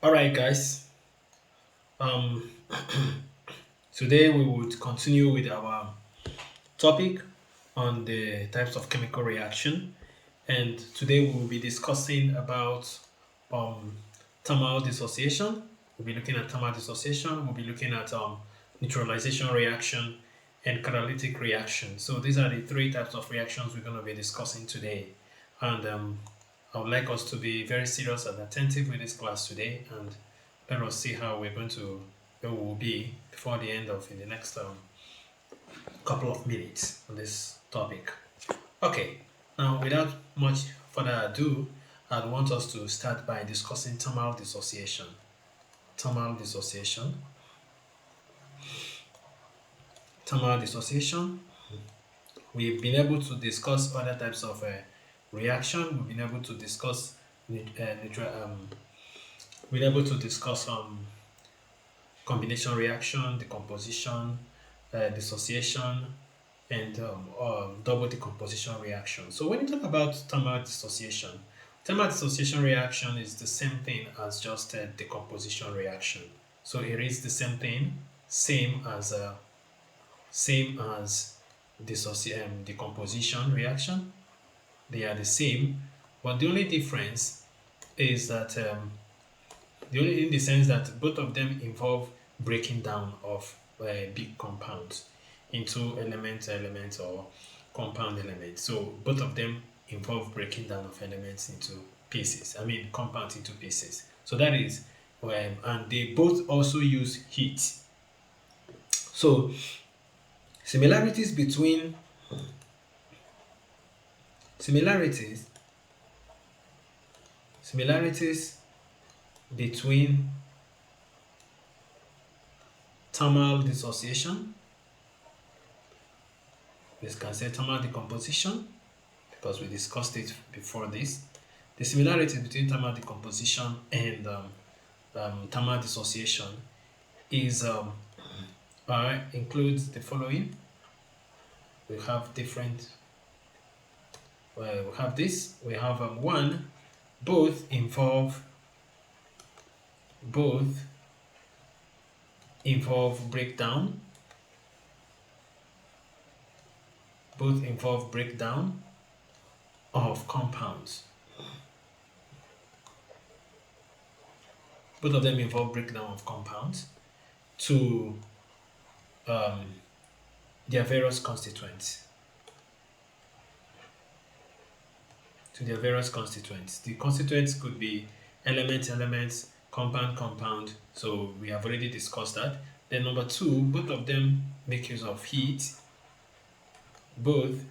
All right, guys. Um, Today we would continue with our topic on the types of chemical reaction, and today we will be discussing about um, thermal dissociation. We'll be looking at thermal dissociation. We'll be looking at neutralization reaction and catalytic reaction. So these are the three types of reactions we're going to be discussing today, and I would like us to be very serious and attentive with this class today, and let us see how where we will be before the end of in the next couple of minutes on this topic. Okay, now without much further ado, I'd want us to start by discussing thermal dissociation. Thermal dissociation. Thermal dissociation. We've been able to discuss other types of reaction. We've been able to discuss we've been able to discuss combination reaction, decomposition, dissociation, and double decomposition reaction. So when you talk about thermal dissociation reaction is the same thing as just a decomposition reaction. So it is the same thing, same as decomposition reaction. They are the same, but the only difference is that the only in the sense that both of them involve breaking down of big compounds into elements or compound elements. So both of them involve breaking down of elements into pieces. I mean compounds into pieces. So that is and they both also use heat. So similarities between similarities similarities between thermal dissociation, we can say thermal decomposition, because we discussed it before this. The similarities between thermal decomposition and thermal dissociation is includes the following. We have different. We have this. We have one. Both involve breakdown. Both involve breakdown of compounds. Both of them involve breakdown of compounds to their various constituents. The constituents could be elements, compound. So we have already discussed that. Then number two, both of them make use of heat. Both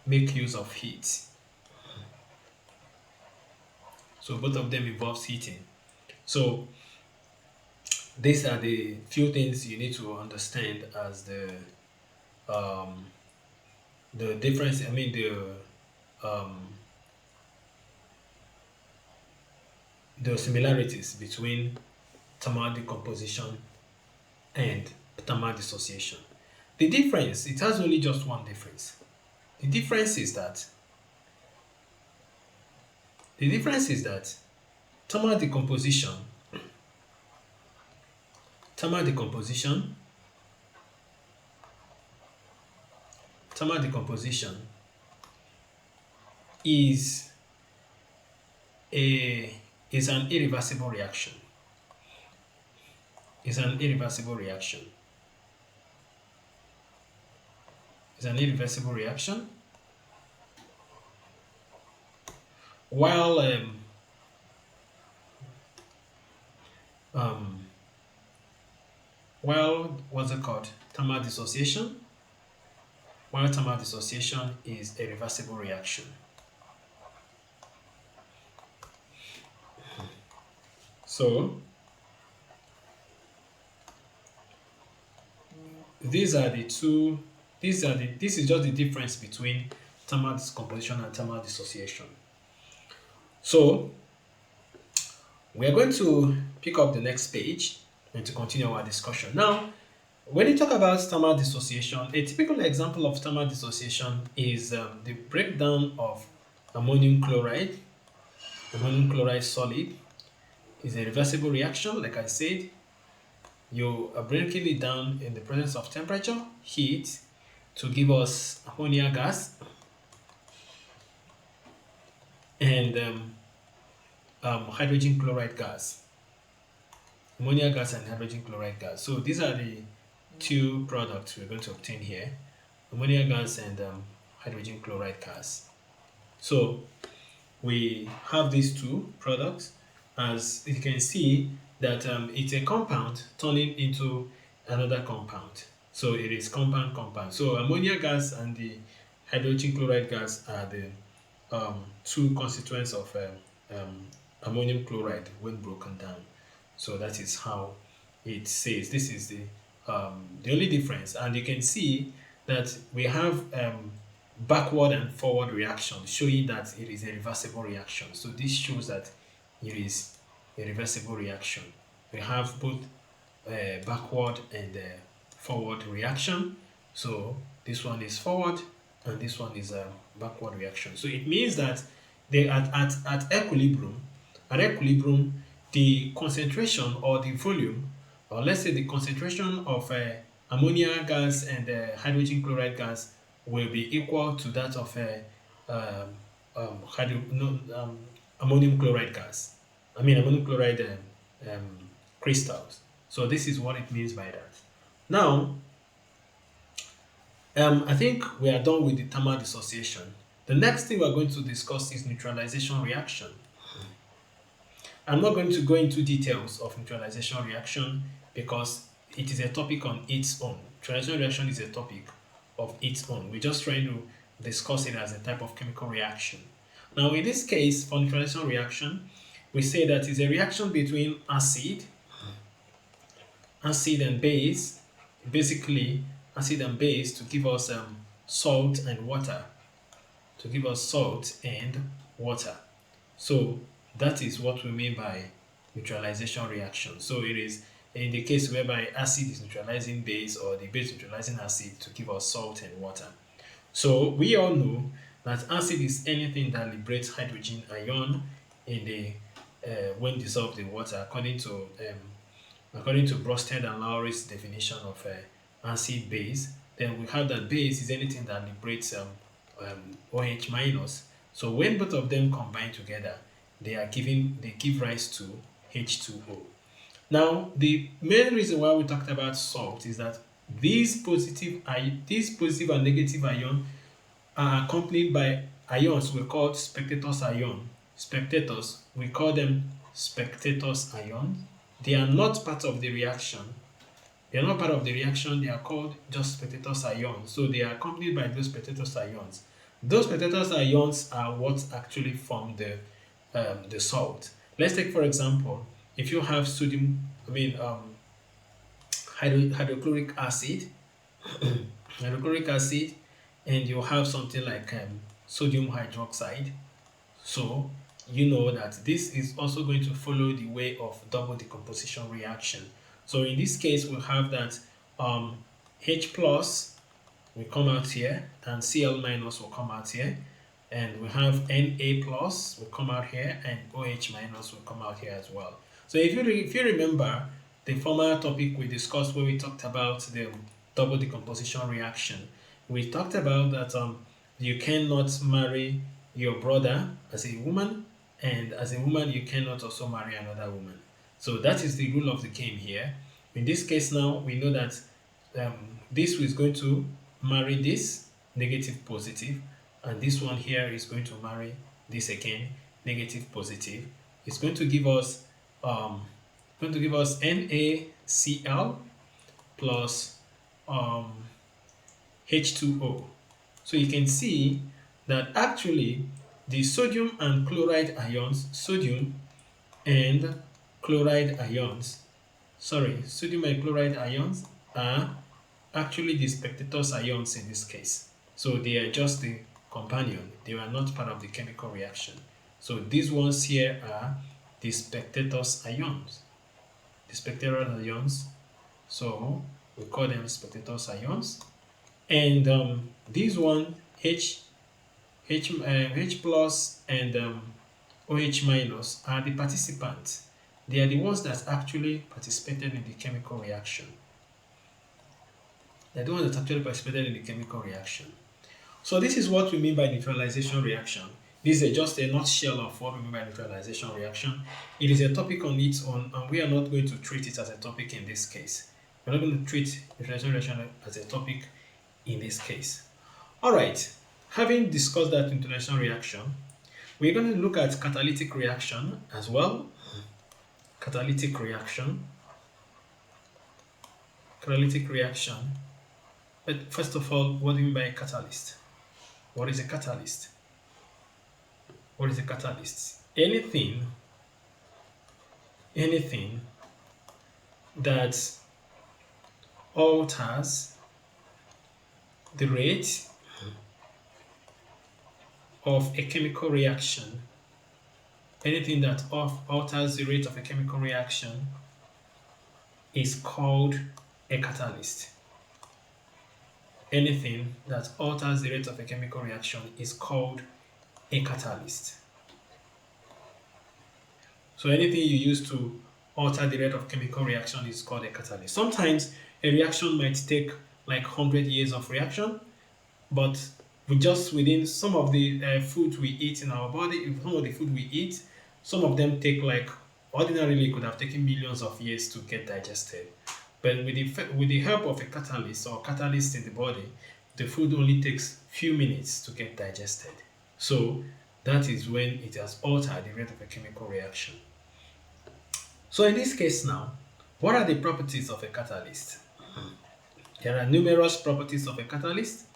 make use of heat. So both of them involves heating. So these are the few things you need to understand as the difference. I mean the similarities between thermal decomposition and thermal dissociation. The difference, it has only just one difference. The difference is that thermal decomposition thermal decomposition is an irreversible reaction. Is an irreversible reaction. While what's it called? Thermal dissociation. While thermal dissociation is a reversible reaction. So this is just the difference between thermal decomposition and thermal dissociation. So we are going to pick up the next page and to continue our discussion. Now, when you talk about thermal dissociation, a typical example of thermal dissociation is the breakdown of ammonium chloride solid is a reversible reaction. Like I said, you are breaking it down in the presence of temperature, heat, to give us ammonia gas and hydrogen chloride gas. Ammonia gas and hydrogen chloride gas. So these are the two products we're going to obtain here: ammonia gas and hydrogen chloride gas. So we have these two products. As you can see, that it's a compound turning into another compound. So it is compound. So ammonia gas and the hydrogen chloride gas are the two constituents of ammonium chloride when broken down. So that is how it says. This is the only difference, and you can see that we have backward and forward reaction, showing that it is a reversible reaction. So this shows that it is a reversible reaction. We have both backward and forward reaction. So this one is forward and this one is a backward reaction. So it means that they at equilibrium, the concentration or the volume, or let's say the concentration of ammonia gas and hydrogen chloride gas will be equal to that of ammonium chloride gas. I mean ammonium chloride crystals. So this is what it means by that. Now, I think we are done with the thermal dissociation. The next thing we are going to discuss is neutralization reaction. I'm not going to go into details of neutralization reaction because it is a topic on its own. Neutralization reaction is a topic of its own. We're just trying to discuss it as a type of chemical reaction. Now, in this case, for neutralization reaction, we say that it's a reaction between acid and base, basically acid and base, to give us salt and water. So that is what we mean by neutralization reaction. So it is in the case whereby acid is neutralizing base or the base neutralizing acid to give us salt and water. So we all know that acid is anything that liberates hydrogen ion in the when dissolved in water, according to Bronsted and Lowry's definition of acid base. Then we have that base is anything that liberates OH minus. So when both of them combine together, they give rise to H2O. Now, the main reason why we talked about salt is that these positive and negative ions are accompanied by ions we call spectators ion. Spectators, we call them spectators ions. They are not part of the reaction. They are called just spectators ions. So they are accompanied by those spectators ions. Those spectators ions are what actually form the salt. Let's take, for example, if you have hydrochloric acid, and you have something like sodium hydroxide. So you know that this is also going to follow the way of double decomposition reaction. So in this case, we have that H plus will come out here and Cl minus will come out here, and we have Na plus will come out here and OH minus will come out here as well. So if you remember the former topic we discussed where we talked about the double decomposition reaction, we talked about that you cannot marry your brother as a woman, and as a woman you cannot also marry another woman. So that is the rule of the game here. In this case now, we know that this is going to marry this negative positive, and this one here is going to marry this again negative positive. It's going to give us NaCl plus H2O. So you can see that actually the sodium and chloride ions are actually the spectators ions in this case. So they are just the companion. They are not part of the chemical reaction. So these ones here are the spectators ions. So we call them spectators ions. And these one H plus and OH minus are the participants. They are the ones that actually participated in the chemical reaction. They're the ones that actually participated in the chemical reaction. So this is what we mean by neutralization reaction. This is just a nutshell of what we mean by neutralization reaction. It is a topic on its own, and we are not going to treat it as a topic in this case. We're not going to treat neutralization reaction as a topic in this case. All right, having discussed that neutralization reaction, we're going to look at catalytic reaction as well. Catalytic reaction. Catalytic reaction. But first of all, what do you mean by a catalyst? What is a catalyst? What is a catalyst? Anything that alters the rate of a chemical reaction, anything that alters the rate of a chemical reaction is called a catalyst. Anything that alters the rate of a chemical reaction is called a catalyst. So anything you use to alter the rate of chemical reaction is called a catalyst. Sometimes a reaction might take like 100 years of reaction, but within some of the food we eat in our body, some of the food we eat, some of them take like ordinarily could have taken millions of years to get digested. But with the help of a catalyst or catalyst in the body, the food only takes few minutes to get digested. So that is when it has altered the rate of a chemical reaction. So in this case now, what are the properties of a catalyst? There are numerous properties of a catalyst.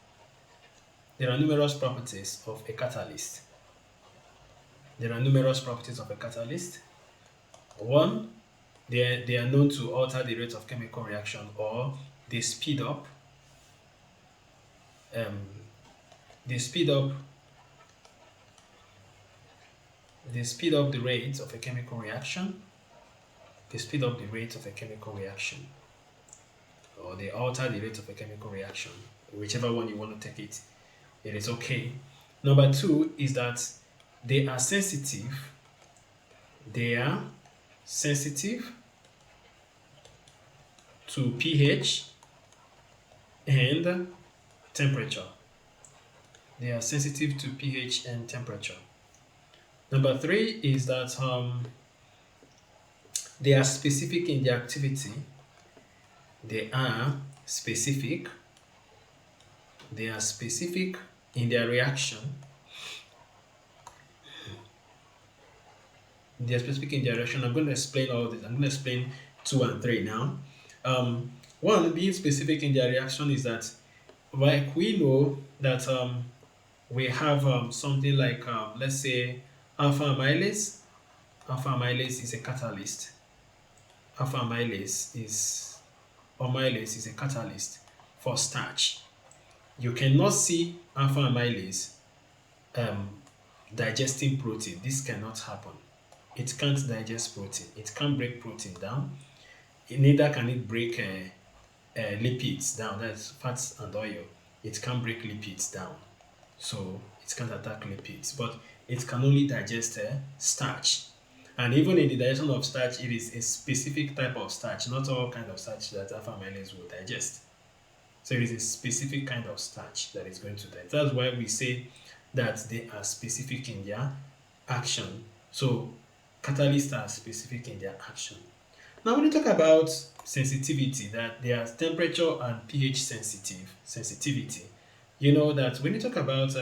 There are numerous properties of a catalyst. There are numerous properties of a catalyst. One, they are known to alter the rate of chemical reaction, or they speed up they speed up the rate of a chemical reaction. They speed up the rate of a chemical reaction, or they alter the rate of a chemical reaction. Whichever one you want to take it, it is okay. Number two is that they are sensitive. They are sensitive to pH and temperature. They are sensitive to pH and temperature. Number three is that they are specific in their activity. They are specific. They are specific in their reaction. They are specific in their reaction. I'm going to explain all this. I'm going to explain 2 and 3 now. One, being specific in their reaction is that, like, we know that we have something like, let's say, alpha amylase. Alpha amylase is a catalyst. Alpha amylase is a catalyst for starch. You cannot see alpha amylase digesting protein. This cannot happen. It can't digest protein. It can't break protein down. Neither can it break lipids down. That's fats and oil. It can't break lipids down. So it can't attack lipids. But it can only digest starch. And even in the digestion of starch, it is a specific type of starch, not all kind of starch that alpha amylase will digest. So it is a specific kind of starch that is going to digest. That's why we say that they are specific in their action. So catalysts are specific in their action. Now when you talk about sensitivity, that they are temperature and pH sensitivity, you know that when you talk about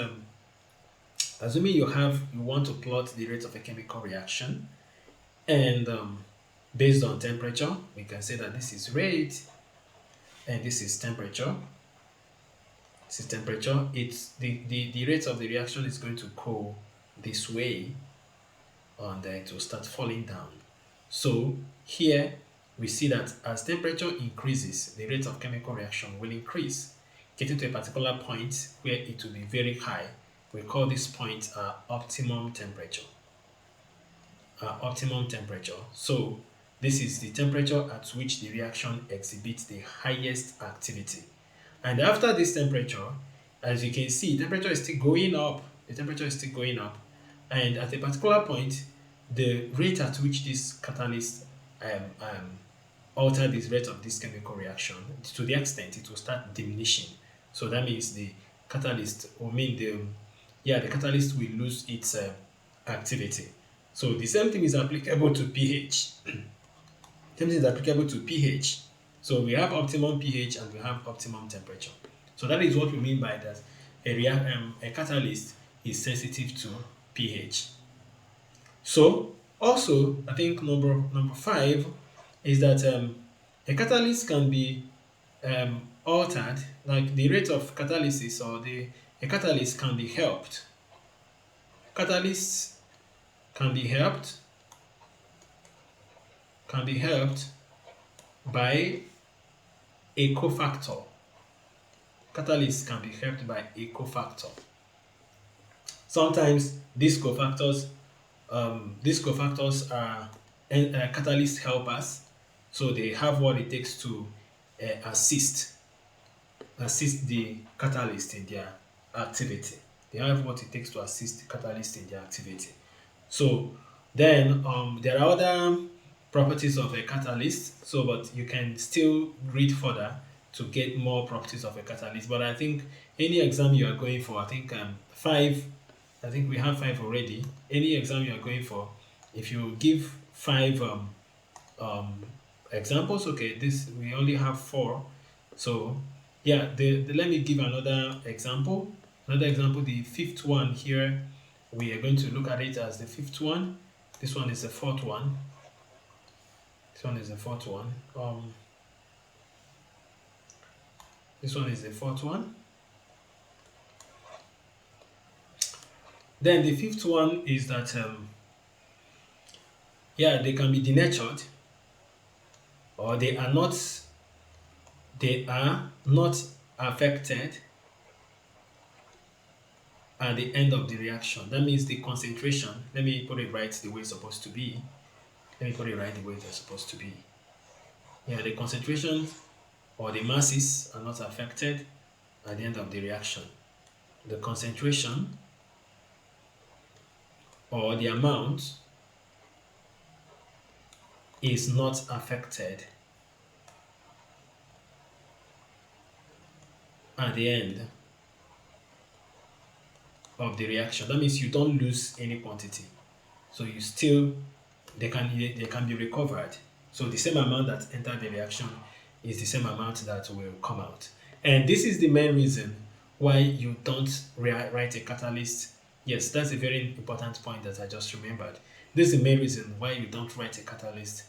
assuming you want to plot the rate of a chemical reaction, and based on temperature, we can say that this is rate and this is temperature. This is temperature. It's the rate of the reaction is going to go this way, and then it will start falling down. So here we see that as temperature increases, the rate of chemical reaction will increase, getting to a particular point where it will be very high. We call this point optimum temperature. Optimum temperature. So this is the temperature at which the reaction exhibits the highest activity. And after this temperature, as you can see, temperature is still going up. The temperature is still going up. And at a particular point, the rate at which this catalyst alter this rate of this chemical reaction, to the extent it will start diminishing. So that means the catalyst, or mean the catalyst will lose its activity. So the same thing is applicable to pH. Same thing is applicable to pH. So we have optimum pH and we have optimum temperature. So that is what we mean by that. A catalyst is sensitive to pH. So also, I think number 5 is that a catalyst can be altered, like the rate of catalysis, or a catalyst can be helped. Catalysts can be helped by a cofactor. Catalysts can be helped by a cofactor. Sometimes these cofactors are catalyst helpers, so they have what it takes to assist the catalyst in their activity. They have what it takes to assist the catalyst in their activity. So then there are other properties of a catalyst. So, but you can still read further to get more properties of a catalyst. But I think any exam you are going for, I think 5. I think we have 5 already. Any exam you are going for, if you give 5 examples, okay, this we only have 4. So yeah, let me give another example. Another example, the 5th one here, we are going to look at it as the 5th one. This one is the 4th one. This one is the 4th one. This one is the 4th one. Then the 5th one is that they can be denatured, or they are not affected at the end of the reaction. That means the concentration, let me put it right the way it's supposed to be. Let me put it right the way it's supposed to be. Yeah, the concentration or the masses are not affected at the end of the reaction. The concentration or the amount is not affected at the end of the reaction. That means you don't lose any quantity. So you still, they can be recovered. So the same amount that entered the reaction is the same amount that will come out. And this is the main reason why you don't write a catalyst. Yes, that's a very important point that I just remembered. This is the main reason why you don't write a catalyst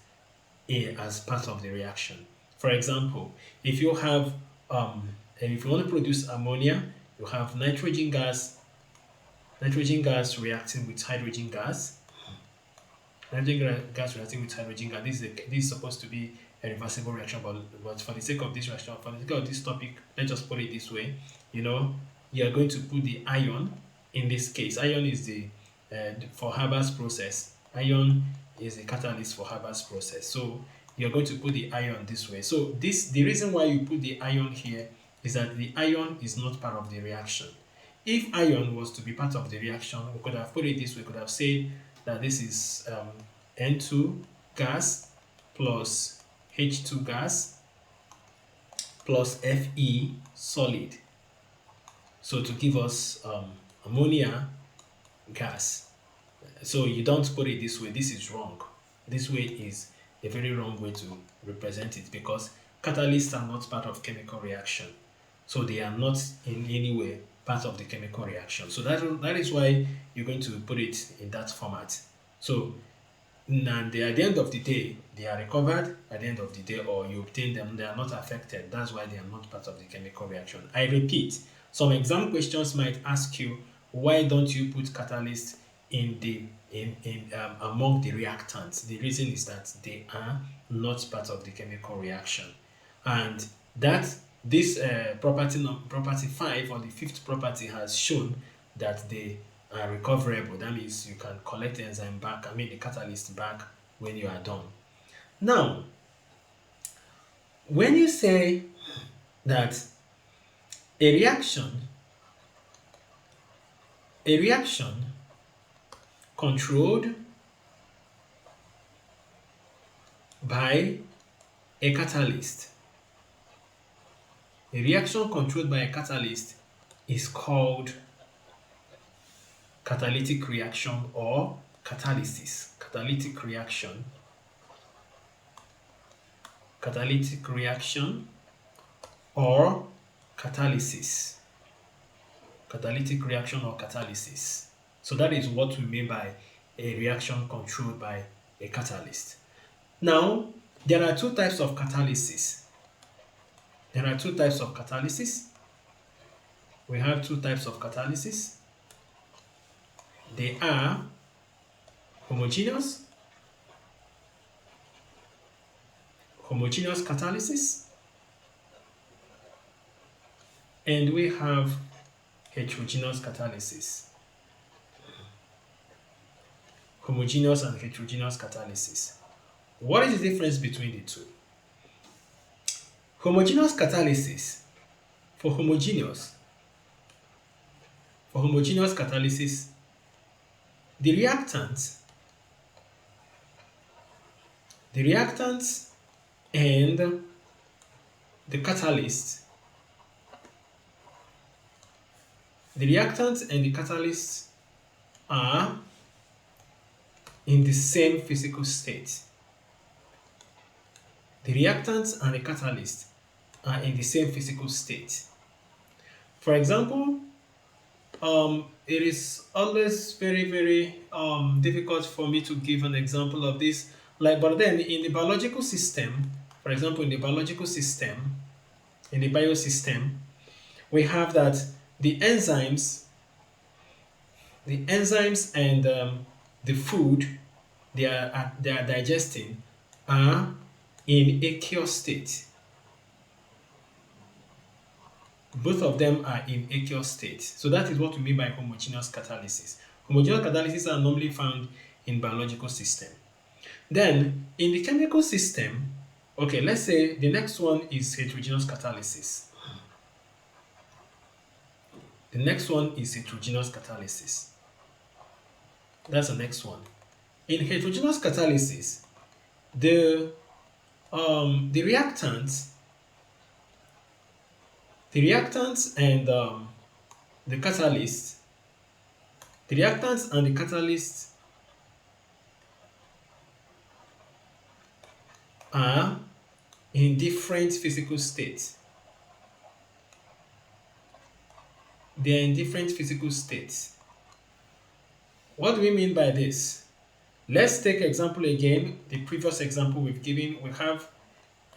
as part of the reaction. For example, if you have and if you want to produce ammonia, you have nitrogen gas reacting with hydrogen gas. Nitrogen gas reacting with hydrogen gas. This is supposed to be a reversible reaction, but for the sake of this reaction, for the sake of this topic, let's just put it this way. You are going to put the ion. In this case, ion is the for Haber's process. Ion is the catalyst for Haber's process. So you're going to put the ion this way. So the reason why you put the ion here is that the ion is not part of the reaction. If ion was to be part of the reaction, we could have put it this way. We could have said that this is N2 gas plus H2 gas plus Fe solid. So to give us ammonia gas. So you don't put it this way. This is wrong. This way is a very wrong way to represent it, because catalysts are not part of chemical reaction. So they are not in any way part of the chemical reaction. So that is why you're going to put it in that format. So at the end of the day, they are recovered at the end of the day, or you obtain them, they are not affected. That's why they are not part of the chemical reaction. I repeat, some exam questions might ask you, why don't you put catalyst among the reactants? The reason is that they are not part of the chemical reaction, and that this property 5, or the 5th property, has shown that they are recoverable. That means you can collect the enzyme back, the catalyst back, when you are done. Now, when you say that a reaction controlled by a catalyst. A reaction controlled by a catalyst is called catalytic reaction or catalysis. Catalytic reaction or catalysis. Catalytic reaction or catalysis. So that is what we mean by a reaction controlled by a catalyst. Now, there are two types of catalysis. We have two types of catalysis. They are homogeneous catalysis, and we have heterogeneous catalysis. Homogeneous and heterogeneous catalysis. What is the difference between the two? Homogeneous catalysis, for homogeneous catalysis, the reactants and the catalyst, are in the same physical state. The reactants and the catalyst are in the same physical state. For example, it is always very, very difficult for me to give an example of this. But then in the biological system, for example, in the biosystem, we have that the enzymes and the food they are digesting are in aqueous state. Both of them are in aqueous state. So that is what we mean by homogeneous catalysis. Homogeneous catalysis are normally found in biological system. Then in the chemical system, okay, let's say the next one is heterogeneous catalysis. That's the next one. In heterogeneous catalysis, the reactants and the catalysts are in different physical states. They are in different physical states. What do we mean by this? Let's take example again, the previous example we've given. We have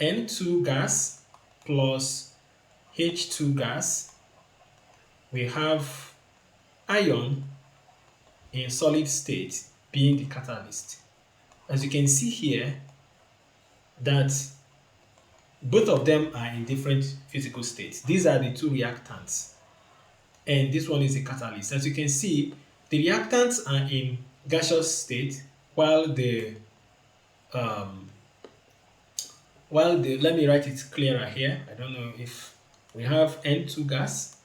N2 gas plus H2 gas. We have ion in solid state being the catalyst. As you can see here, that both of them are in different physical states. These are the two reactants, and this one is the catalyst. As you can see, the reactants are in gaseous state, while let me write it clearer here. I don't know if we have N2 gas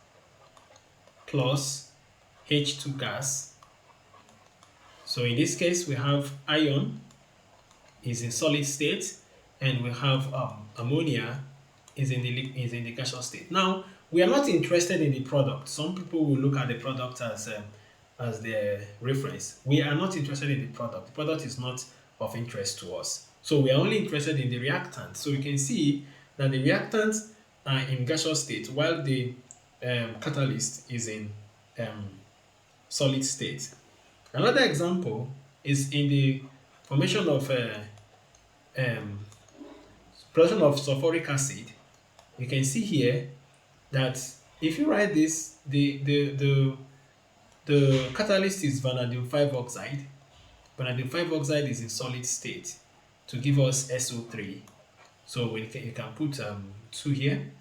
plus H2 gas. So in this case, we have ion is in solid state, and we have ammonia is in the gaseous state. Now, we are not interested in the product. Some people will look at the product as their reference. We are not interested in the product. The product is not of interest to us. So we are only interested in the reactant. So you can see that the reactants are in gaseous state, while the catalyst is in solid state. Another example is in the formation of production of sulfuric acid. You can see here that if you write this, the catalyst is vanadium 5 oxide. Vanadium 5 oxide is in solid state to give us SO3. So you can put 2 here.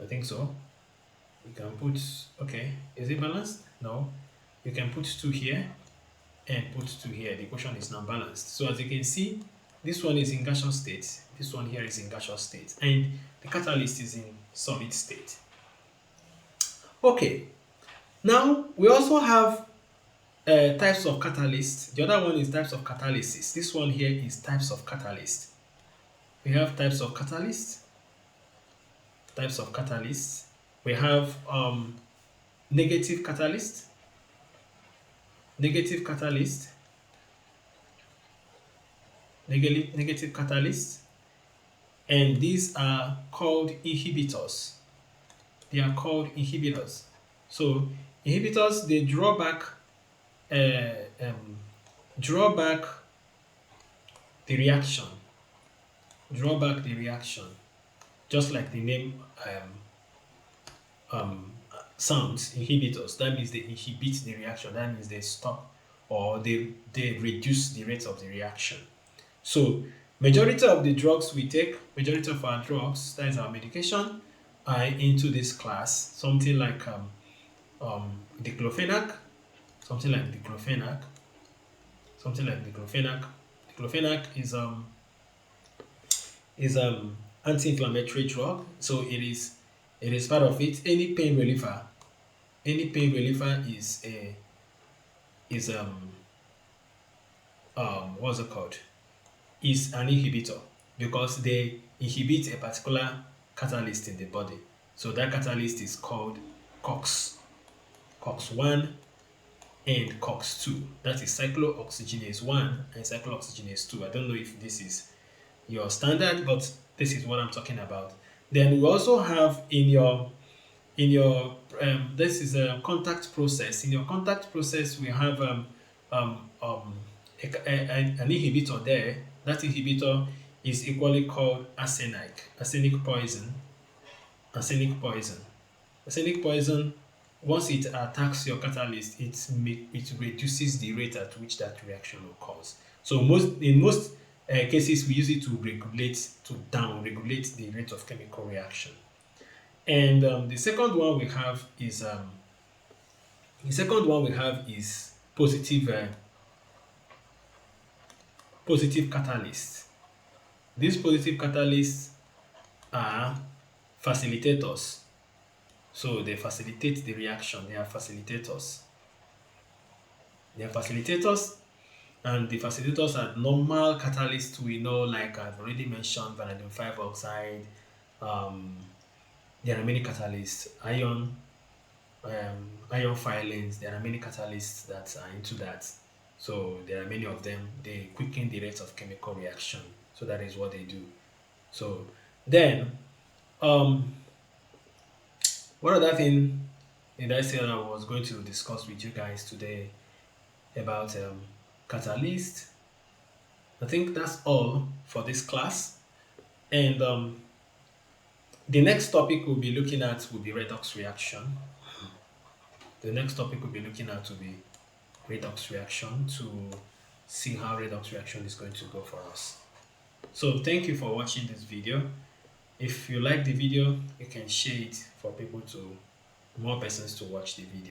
I think so. You can put, okay, is it balanced? No. You can put 2 here and put 2 here. The equation is not balanced. So as you can see, this one is in gaseous state. This one here is in gaseous state. And the catalyst is in solid state. Okay. Now, we also have types of catalysts. The other one is types of catalysis. This one here is types of catalyst. We have types of catalysts. We have negative catalyst, negative catalyst, negative catalyst, and these are called inhibitors. They are called inhibitors. So inhibitors, they draw back the reaction, just like the name sounds, inhibitors. That means they inhibit the reaction. That means they stop or they reduce the rate of the reaction. So majority of the drugs we take, majority of our drugs, that is our medication, are into this class. Something like diclofenac, something like diclofenac, something like diclofenac. Diclofenac is anti-inflammatory drug, so it is part of it. Any pain reliever is what's it called? Is an inhibitor because they inhibit a particular catalyst in the body. So that catalyst is called COX1 and COX2. That is cyclooxygenase 1 and cyclooxygenase 2. I don't know if this is your standard, but this is what I'm talking about. Then we also have in your this is a contact process. In your contact process, we have um, um, an inhibitor there. That inhibitor is equally called arsenic poison. Arsenic poison. Arsenic poison, once it attacks your catalyst, it reduces the rate at which that reaction occurs. So in most cases, we use it to down regulate the rate of chemical reaction. And the second one we have is positive catalysts. These positive catalysts are facilitators. So they facilitate the reaction. They are facilitators. And the facilitators are normal catalysts we know, like I've already mentioned, vanadium 5 oxide. There are many catalysts, ion filings. There are many catalysts that are into that. So there are many of them. They quicken the rate of chemical reaction. So that is what they do. So then, what other thing did I say that I was going to discuss with you guys today about catalyst? I think that's all for this class. And the next topic we'll be looking at will be redox reaction. The next topic we'll be looking at will be redox reaction, to see how redox reaction is going to go for us. So thank you for watching this video. If you like the video, you can share it for more persons to watch the video.